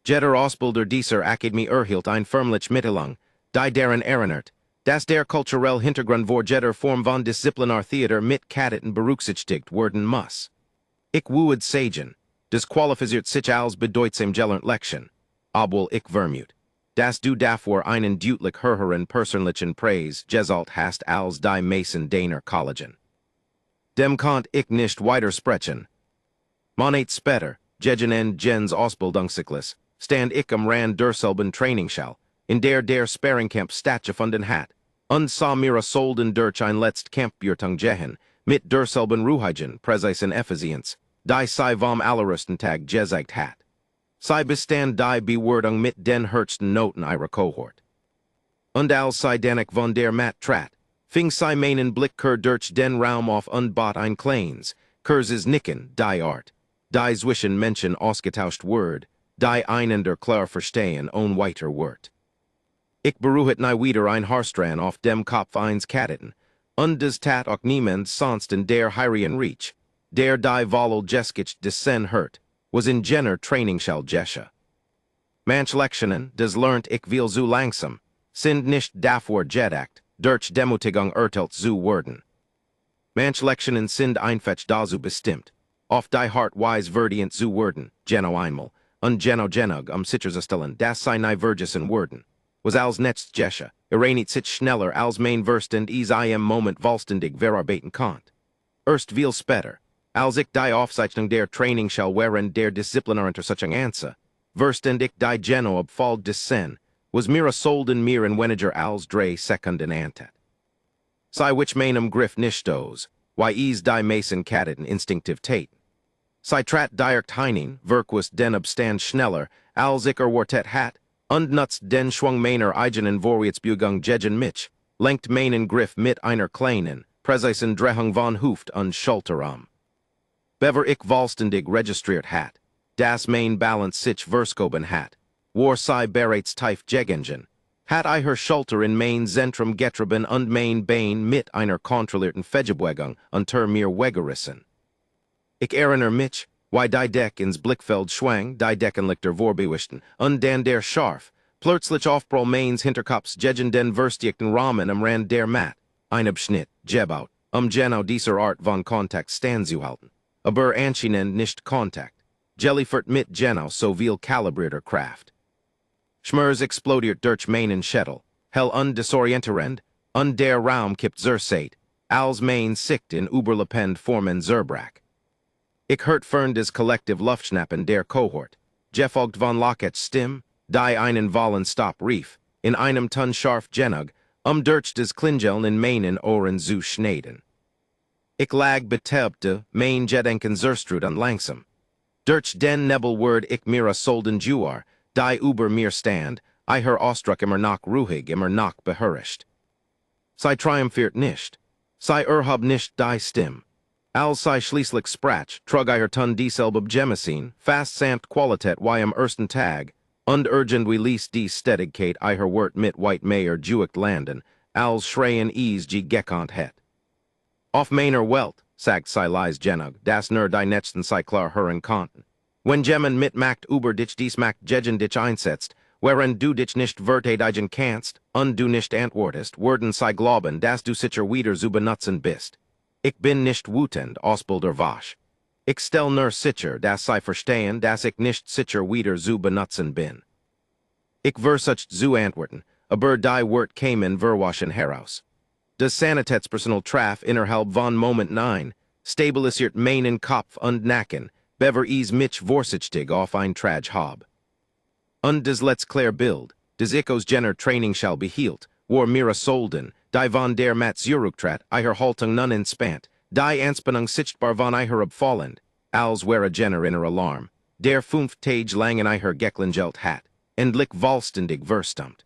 Jeder Ausbilder dieser Academy erhielt ein förmlich Mitteilung, die deren erinnert, dass der kulturell Hintergrund vor jeder Form von Disziplinartheater mit Kadeten berücksichtigt werden muss. Ich would sagen, das qualifiziert sich als bedeutsam gelernt Lection, obwohl ich vermute, dass du davor einen deutlich höheren persönlichen Preis gezahlt hast als die meisten deiner Kollegen. Dem konnt ich nicht weitersprechen. Monet später, gegen en gens Ausbildungszyklus, stand ich am Rand derselben Trainingsschule, in der Sparringcamp stattgefunden hat, und sah mir solden durch ein letzt Kampfbiertung gehen, mit derselben Ruhigen, Präseisen Effizienz, die sei vom allerersten Tag gezeigt hat. Sei bestand die Bewerdung mit den höchsten Noten ihrer Kohort. Und als sei dennoch von der Matt trat, fing sei meinen Blick durch den Raum auf und bot ein kleines, kurzes Nicken, die Art, die zwischen Menschen ausgetauscht Word, die einander klar verstehen ohne weiter Wort. Ich beruhet nie wieder ein Haarstrang auf dem Kopf eines Kadeten, und das tat auch niemand sonst in der Hyrien Reach, der die Vollel Jeskich Desen hört, was in jener Trainingsschule gesche. Manch Lektionen, das lernt ich viel zu langsam, sind nicht davor gedacht, durch Demutigung urteilt zu werden. Manch Lektionen sind einfach dazu bestimmt, auf die Hart wise verdient zu werden, Geno einmal, und Geno genug sicherzustellen, dass sei nie vergessen werden, was als next gesche, iranit sich schneller als mein Verstand is im Moment vollständig verarbeiten konnt. Erst viel später, als ich die Aufzeichnung der Trainingsschule während der Disziplinaruntersuchung ansa, verständig die Geno abfall Dessen, was mir solden mir in weniger als 3 Sekunden antat. Sei which meinem Griff nichtos, why is die Mason Kadeten instinktiv tate. Sei trat direkt heining, wirkwus den abstand schneller, als ich Wortet hat, und nuts den schwung meiner eigenen Vorwärtsbewegung gegen mich, lenkt meinen Griff mit einer kleinen, präzisen Drehung von Hüft und Schulterarm. Bever ich vollständig registriert hat, das mein Balance sich verskoben hat, war sei bereits tief gegengen, hat I her Schulter in mein Zentrum getrieben und mein Bein mit einer kontrollierten Fegebewegung unter mir wegerissen. Ich erinnere mich, why die Deck ins Blickfeld schwang, die Deckenlichter vorbewischten, und dann der scharf, plötzlich aufprall meins Hinterkops gegen den verstiegten Rahmen am Rand der Mat, ein Abschnitt, Jebaut, Geno dieser Art von Kontakt standzuhalten, aber anscheinend nicht Kontakt, Jellyfert mit Geno so viel kalibrierter Kraft. Schmers explodiert durch meinen Schädel, hell undesorientierend, und der Raum kippt zerseit, als mein Sicht in Überlepend Formen zerbrach. Ich hört fern des Kollektiv Luftschnappen der Kohort, Jeffogt von Locket's Stimm, die einen Wallen Stop rief, in einem Ton scharf genug, durch des Klingeln in meinen Ohren zu schneiden. Ich lag betebte, mein Gedenken zerstrud und langsam. Durch den Nebelword ich mir solden juar, die über mir stand, I her Ausdruck immer noch ruhig, immer noch behörischt. Sei triumphiert nicht, sei hab nicht die Stimm. Als sei schließlich sprach, trug I her Ton dieselbe Gemessin, fast samt Qualität wie am ersten Tag, und wie ließ die Stetigkeit I her Wort mit White Mayer juicht landen, als schreien is ge gekant het. Auf meiner Welt, sagt sei leis genug, das nur die netzten sei klar hören konnten. Wenn jemand mit Macht über dich dies Macht gegen dich einsetzt, während du dich nicht verteidigen kannst, und du nicht antwortest, werden sei glauben, dass du sicher wieder zu benutzen bist. Ich bin nicht wütend, Ausbilder wasch. Ich stell nur sicher, dass sei verstehen, dass ich nicht sicher wieder zu benutzen bin. Ich versucht zu antworten, aber die Wort kämen verwaschen heraus. Das Sanitätspersonal traf innerhalb von Moment 9, stabilisiert meinen Kopf und Nacken, bever mich vorsichtig auf ein Trage hob. Und des let's Claire build, des Ichos Jenner training shall be healed, war Mira Solden, die von der Mat Zurücktrat, iher Haltung nun inspant, die Anspannung sichtbar von iher abfallend, als wera Jenner inner alarm, der fünf Tage langen iher Geklingelt hat, endlich vollständig verstumt.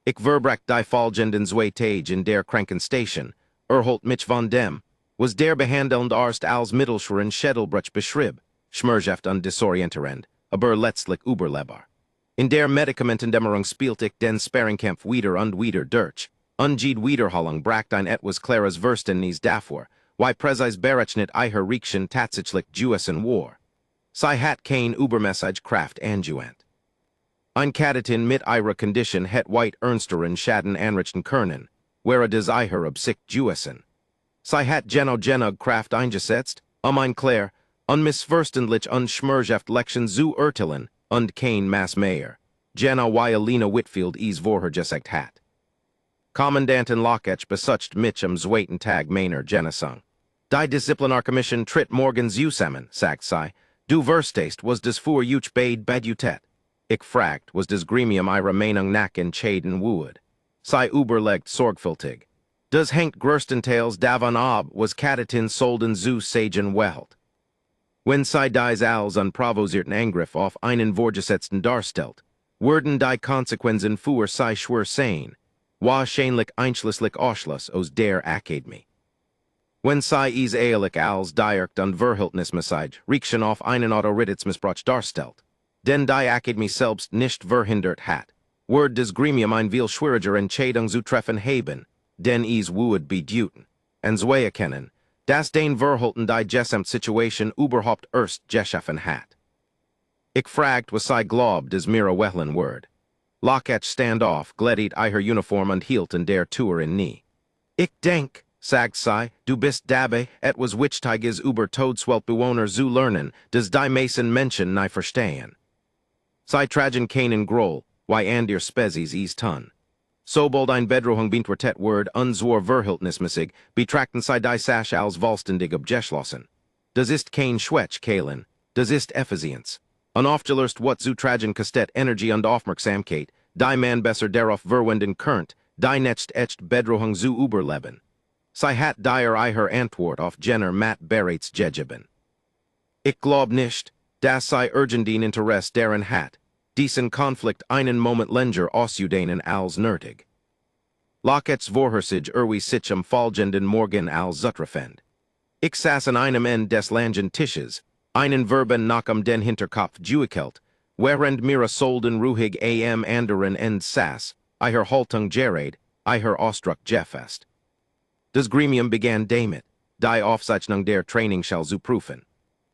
Ich verbrak die folgenden zwei Tage in der Krankenstation, Holt mich von dem, was der behandelnd Arzt als mittelschweren Schädelbruch beschrieb, schmerzaft und disorientierend, aber letztlich überlebbar. In der Medikamentendämmerung spielt ich den Sparringkampf wieder und wieder durch, unged Wiederholung bracht ein etwas klares Verständnis davor, wie präzis berechnet iher Riekchen tatsächlich Juessen war. Sie hat kein Übermessage Kraft angewandt. Ein Katatin mit ihrer Condition het weit ernsteren Schaden anrichten können, wera des iher obsicht Juessen. Sie hat genug Kraft eingesetzt, ein Claire, unmissverständlich und schmerzhaft Lection zu urteilen, und kein Mass Mayer, wie Alina Whitfield vorhergesagt hat. Kommandantin Locketch besucht mich am zweiten Tag meiner Genesung. Die Disziplinarkommission tritt morgens zusammen, sagt sie, du verstehst, was des für euch beid bedutet. Ich fragt, was des Gremium ihrer Meinung nach entscheiden would. Sie überlegt sorgfältig. Das hängt größtenteils davon ab, was Katatin Solden zu sagen welt. Wenn sie dies als unprovosierten Angriff auf einen vorgesetzten darstellt, würden die Konsequenzen für sie schwer sein, wahrscheinlich einschließlich Ausschluss aus der Akademie. Wenn sie es ehrlich als direkt und verhältnismäßig Reaktion auf einen Autoritätsmissbrauch darstellt, denn die Akademie selbst nicht verhindert hat, wird des Gremium ein viel schwieriger Entscheidung zu treffen haben, denn es would bedeuten, und zwei erkennen, dass den Verhalten die Gesamtsituation überhaupt erst geschaffen hat. Ich fragt, was sie glaubt, des Mira wehlen word. Locketch stand auf, glättet iher Uniform und hielt in der Tour in nie. Ich denk, sagt sie, du bist dabei, etwas Wichtiges über Todeswelt-Bewohner zu lernen, des die meisten Menschen nicht verstehen. Sie tragen keinen Groll, wie an der Spezies is tun. Sobald ein Bedrohung beantwortet word unzwar verhältnismäßig, betrachten sie die Sache als vollständig abgeschlossen. Das ist kein Schwäch, Kalen, das ist Effizienz. Unaufgelöst wat zu tragen kostet Energie und Aufmerksamkeit, die man besser darauf verwenden könnt, die nicht echt Bedrohung zu überleben. Sie hat dir iher Antwort auf Jenner Matt bereits gegeben. Ich glaub nicht, dass sie irgendein Interesse daran hat, diesen Konflikt einen Moment länger auszudehnen als nötig. Locketts Vorhersage sich am folgenden Morgen als zutreffend. Ich saß an einem Ende des langen Tisches, einen Verben nach den Hinterkopf gewickelt, während Mira Solden ruhig am anderen Ende saß, iher Haltung gerät, iher Ausdruck gefasst. Das Gremium begann damit, die Aufzeichnung der Training shall zu prüfen.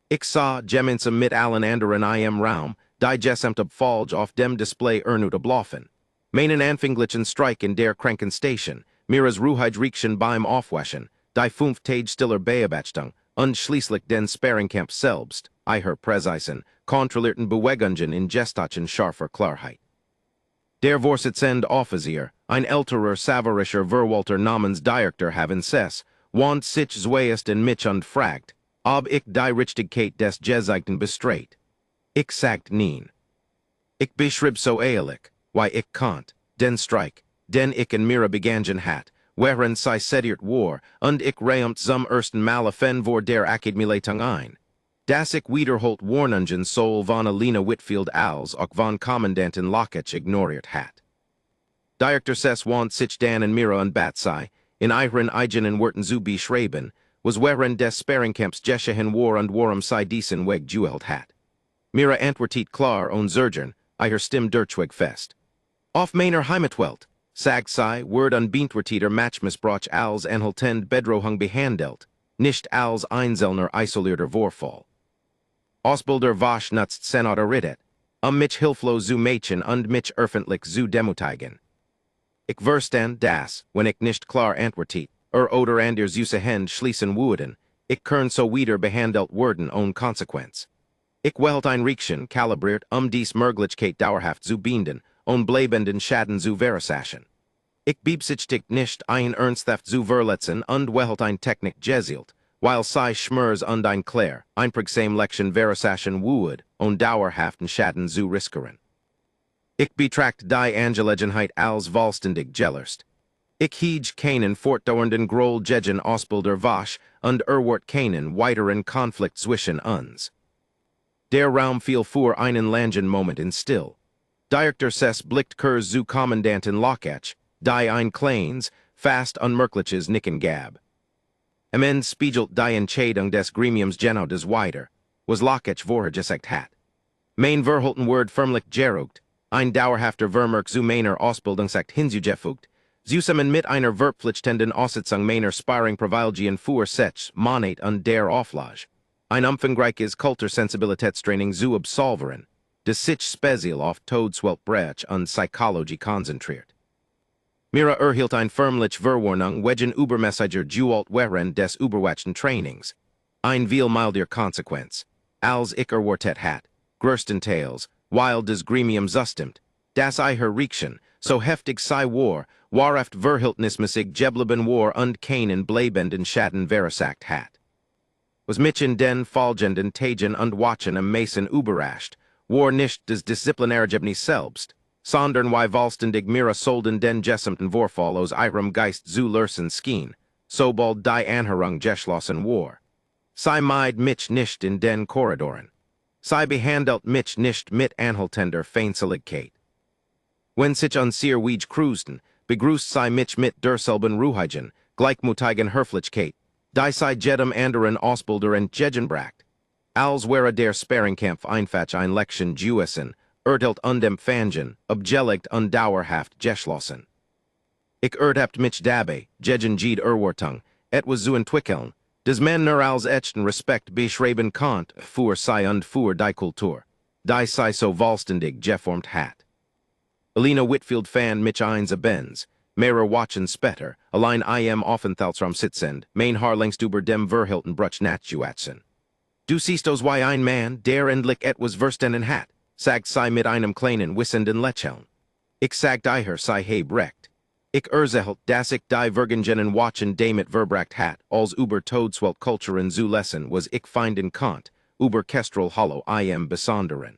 Ich sah gemeinsam mit allen anderen im Raum, die gesamte Folge auf dem Display ernut ablaufen. Meinen anfänglichen Streik in der Krankenstation, Miras Ruheidriekchen beim Aufwaschen, die 5 Tage stiller Beobachtung, und schließlich den Sparringkampf selbst, iher präzisen, kontrollierten Bewegungen in gestachen scharfer Klarheit. Der Vorsitzende Offizier, ein älterer savarischer Verwalter namens Director haben want sich zweiest in mich und fragt, ob ich die Richtigkeit des Gezeigten bestreit. Ich sagt nein. Ich beschrieb so ehrlich, wie ich konnt, den Streik, den ich in Mira begangen hat, während sie sediert war, und ich reimt zum ersten Mal vor der Akademieleitung ein. Dass ich wiederholt Warnungen soll von Alina Whitfield als auch von Kommandantin Locketch ignoriert hat. Director want sich dan in Mira und Batsai, in ihren eigenen Worten zu beschreiben, was während des Sparringkamps geschehen war und warum sie diesen Weg gewählt hat. Mira antwortet klar und zurgern, iher Stimme durchweg fest. Auf meiner Heimatwelt, sagt sie, word und beantworteter Matchmissbrauch als anhaltend Bedrohung behandelt, nicht als einzelner isolierter Vorfall. Ausbilder was nutzt Senator Riddet, mich hilflos zu Mädchen und mich öffentlich zu demutigen. Ich verstand, dass, wenn ich nicht klar antwortet, oder anders Süße Hände schließen würden, ich kern so wieder behandelt werden ohne Konsequenz. Ich welt ein Riekchen kalibriert, dies Möglichkeit dauerhaft zu binden, und bleibenden Schaden zu verursachen. Ich beabsichtigt nicht ein Ernsthaft zu verletzen und welt ein Technik gesielt, while sei schmers und ein Claire, einprägsame Lection Verisaschen Wood, on Dauerhaften Schatten zu riskeren. Ich betracht die Angelegenheit als Vollständig gelöst. Ich hege keinen fortdauernden Groll gegen Ausbilder Vasch und Wort keinen weiteren Konflikt zwischen uns. Der Raum fiel für einen langen Moment in still. Director ses blickt Kurs zu Kommandanten Lockach, die ein kleines, fast unmerkliches Nicken gab. Am Ende spiegelt die Entscheidung des Gremiums genau des Weiter, was Lockach vorhergesagt hat. Mein verhalten Word förmlich gerugt, ein dauerhafter Vermerk zu meiner Ausbildungsakt hinzugefügt, zusammen mit einer verpflichtenden Aussitzung meiner Sparring Privilegien für Sech, Monat und der Auflage, ein umfangreiches Kultursensibilitätstraining zu absolveren, das sich speziell auf Todeswelt-Brech und Psychologie konzentriert. Mira erhielt ein förmlich Verwarnung wegen Übermäßiger Gewalt während des überwachten Trainings, ein viel milder Konsequenz, als ich erwartet hat, größtenteils, weil des Gremium zustimmt, das Reaktion, so heftig sei war oft verhältnismäßig geblieben war und keinen bleibenden Schatten versagt hat. Was mich in den folgenden Tagen und Wochen am meisten überrascht, war nicht des Disziplinärgebnis selbst, sondern wie vollständig mira solden den gesamten Vorfall aus ihrem Geist zu lösen schien, sobald die Anhörung geschlossen war. Sie meid mich nicht in den Korridoren. Sie behandelt mich nicht mit anhaltender Feindseligkeit. Wenn sich unser Weg cruisten, begrüßt sie mich mit derselben Ruhigen, gleichmutigen Höflichkeit, die sie jedem anderen Ausbilder entgegenbracht. Als wäre der Sparringkampf einfach eine Lektion gewesen, urteilt undempfangen, obgelegt und dauerhaft geschlossen. Ich ertapt mich dabei, gegen jede Erwartung, etwas zu entwickeln, des man nur als echten Respekt beschreiben konnt für sie und für die Kultur, die sie so vollständig geformt hat. Alina Whitfield fan mich eins abends, mehrer Watchen später, allein im Aufenthaltsraum sitzend, mein Haar längst über dem Verhilten Bruch nachzuatzen. Du siehst aus wie ein Mann, der endlich etwas verstanden hat, sagt sie mit einem kleinen wissenden Lächeln. Ich sagt ihr sei heb recht. Ich erzählt, dass ich die Vergangenen Watchen damit verbracht hat, als über Todeswelt-Kulturen zu lesen, was ich finden konnt, über Kestrel Hollow im Besonderen.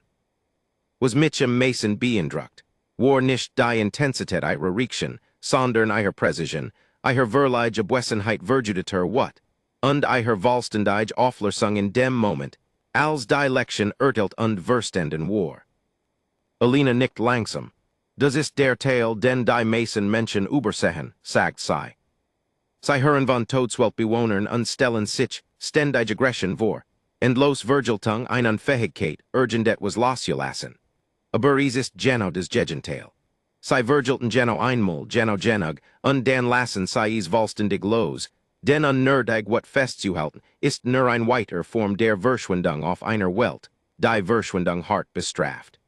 Was mich am meisten beeindruckt, war nicht die Intensität ihrer Reaktion, sondern ihre Präzision, ihre Verlige Abwesenheit verjudeter what, und ihre vollständige Auflösung in dem Moment, als die Lektion urteilt und verstanden war. Alina nickt langsam. Das ist der Teil, den die meisten Menschen übersehen, sagt sie. Sie hören von Todeswelt-Bewohnern und stellen sich ständige Aggression vor, endlos Vergeltung eine Unfähigkeit, urgent etwas loszulassen. Aber es ist genau das Gegenteil. Sie vergelten genau einmal, genau genug, und dann lassen sie es vollständig los, denn unnötig wat festzuhalten, ist nur ein weiter Form der Verschwendung auf einer Welt, die Verschwendung hart bestraft.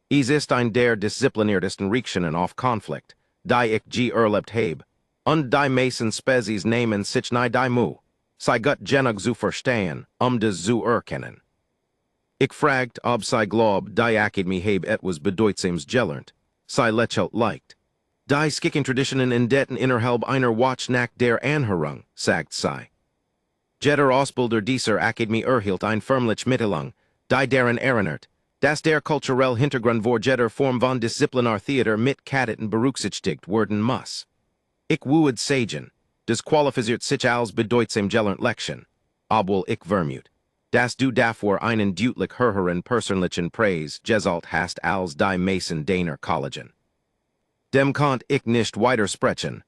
Es ist ein der diszipliniertesten Reaktionen auf Konflikt, die ich erlebt habe, und die meisten Spezies nehmen sich nie die Mühe, sie gut genug zu verstehen, das zu erkennen. Ich fragt, ob sie glaubt, die Akademie habe etwas Bedeutsames gelernt, sie lächelt leicht. Die skicken Traditionen in detten innerhalb einer Watch nach der Anhörung, sagt sie. Jeder Ausbilder dieser Akademie erhielt ein förmlich Mitteilung, die deren erinnert, dass der kulturelle Hintergrund vor jeder Form von Disziplinartheater mit Kadeten berücksichtigt werden muss. Ich würde sagen, das qualifiziert sich als bedeutsam gelernt Lektion, obwohl ich vermute, dass du dafür einen deutlich höheren persönlichen Preis gezahlt hast als die meisten deiner Kollegen. Dem konnt ich nicht weitersprechen.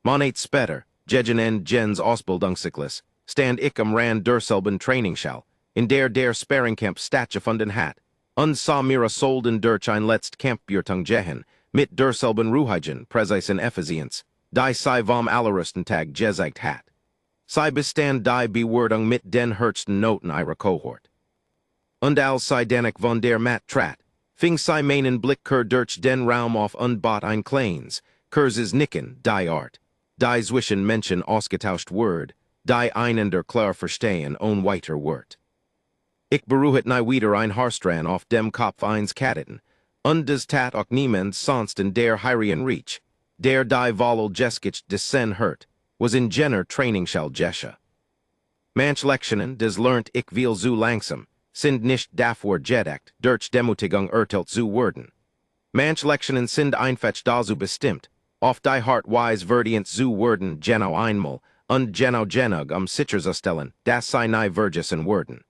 Monat später, gegen en gens Ausbildungszyklus, stand ich am Rand derselben Trainingsschule, in der Sparringkampf stattgefunden hat, und sah mira solden durch ein letzt Kampfbürtung gehen, mit derselben Ruhigen, Präsisen Effizienz, die sie vom allerersten Tag gezeigt hat. Sie bestand die Bewerdung mit den höchsten Noten ihrer Kohort. Und als sie dennoch von der Matt trat, fing sie meinen Blick durch den Raum auf und bat ein kleines, kurzes Nicken, die Art, die zwischen Menschen ausgetauscht Word, die einander klar verstehen ohne weiter Wort. Ich beruhet nie wieder ein Haarstrang auf dem Kopf eines Kadeten, und das tat auch niemand sonst in der Hyrien Reach, der die Vollel Jeskich Desen hört, was in jener Trainingsschule gesche. Manch Lektionen des lernt ich viel zu langsam, sind nicht dafür gedeckt, durch Demutigung urteilt zu werden. Manch Lektionen sind einfach dazu bestimmt, auf die Hart wise verdient zu werden genau einmal, und genau genug sicherzustellen, dass sie nie vergessen werden.